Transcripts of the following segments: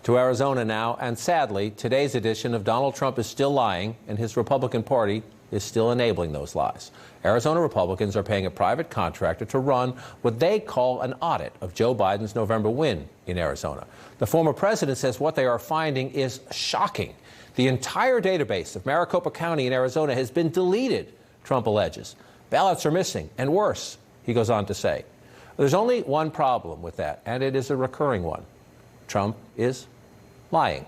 To Arizona now, and sadly, today's edition of Donald Trump is still lying, and his Republican Party is still enabling those lies. Arizona Republicans are paying a private contractor to run what they call an audit of Joe Biden's November win in Arizona. The former president says what they are finding is shocking. The entire database of Maricopa County in Arizona has been deleted, Trump alleges. Ballots are missing, and worse, he goes on to say. There's only one problem with that, and it is a recurring one. Trump is lying.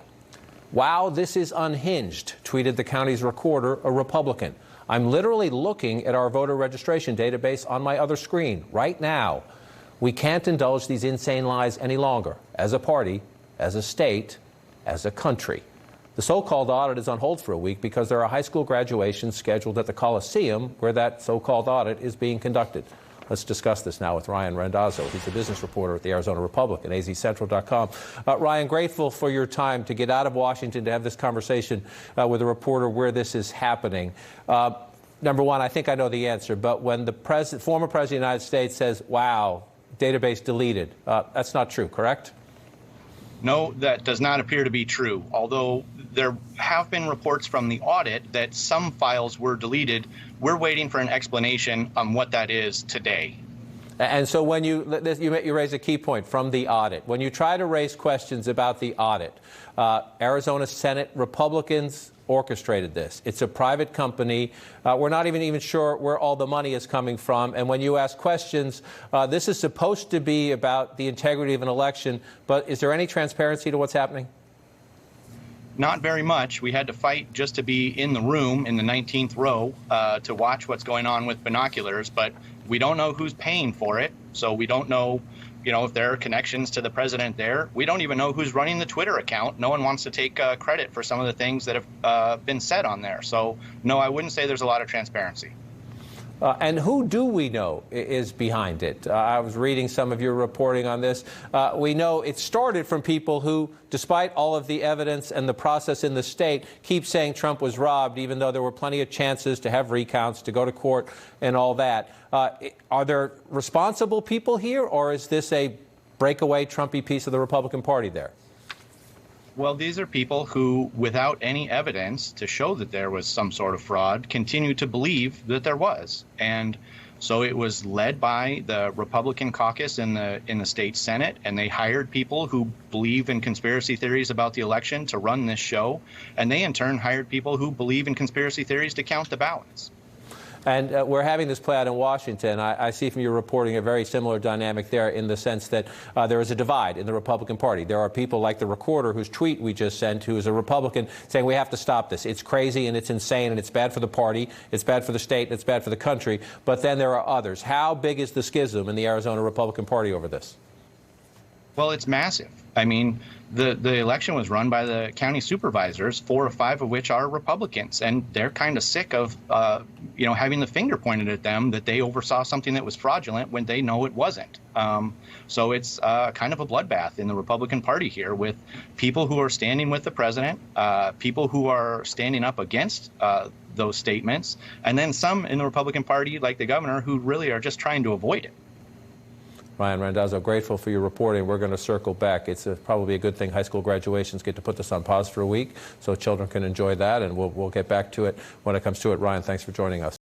"Wow, this is unhinged," tweeted the county's recorder, a Republican. "I'm literally looking at our voter registration database on my other screen right now. We can't indulge these insane lies any longer, as a party, as a state, as a country." The so-called audit is on hold for a week because there are high school graduations scheduled at the Coliseum where that so-called audit is being conducted. Let's discuss this now with Ryan Randazzo. He's a business reporter at the Arizona Republic and azcentral.com. Ryan, grateful for your time to get out of Washington to have this conversation with a reporter where this is happening. Number one, I think I know the answer, but when the former president of the United States says, "Wow, database deleted," that's not true, correct? No, that does not appear to be true, although there have been reports from the audit that some files were deleted. We're waiting for an explanation on what that is today. And so when you raise a key point from the audit. When you try to raise questions about the audit, Arizona Senate Republicans orchestrated this. It's a private company. We're not even sure where all the money is coming from. And when you ask questions, this is supposed to be about the integrity of an election. But is there any transparency to what's happening? Not very much. We had to fight just to be in the room in the 19th row to watch what's going on with binoculars. But we don't know who's paying for it. So we don't know, if there are connections to the president there. We don't even know who's running the Twitter account. No one wants to take credit for some of the things that have been said on there. So, no, I wouldn't say there's a lot of transparency. And who do we know is behind it? I was reading some of your reporting on this. We know it started from people who, despite all of the evidence and the process in the state, keep saying Trump was robbed, even though there were plenty of chances to have recounts, to go to court, and all that. Are there responsible people here, or is this a breakaway Trumpy piece of the Republican Party there? Well, these are people who, without any evidence to show that there was some sort of fraud, continue to believe that there was. And so it was led by the Republican caucus in the state Senate, and they hired people who believe in conspiracy theories about the election to run this show. And they, in turn, hired people who believe in conspiracy theories to count the ballots. And we're having this play out in Washington. I see from your reporting a very similar dynamic there in the sense that there is a divide in the Republican Party. There are people like the recorder whose tweet we just sent, who is a Republican, saying we have to stop this. It's crazy and it's insane and it's bad for the party, it's bad for the state, and it's bad for the country. But then there are others. How big is the schism in the Arizona Republican Party over this? Well, it's massive. I mean, the election was run by the county supervisors, 4 or 5 of which are Republicans, and they're kind of sick of, having the finger pointed at them that they oversaw something that was fraudulent when they know it wasn't. So it's kind of a bloodbath in the Republican Party here, with people who are standing with the president, people who are standing up against those statements, and then some in the Republican Party, like the governor, who really are just trying to avoid it. Ryan Randazzo, grateful for your reporting. We're going to circle back. It's probably a good thing high school graduations get to put this on pause for a week so children can enjoy that, and we'll get back to it when it comes to it. Ryan, thanks for joining us.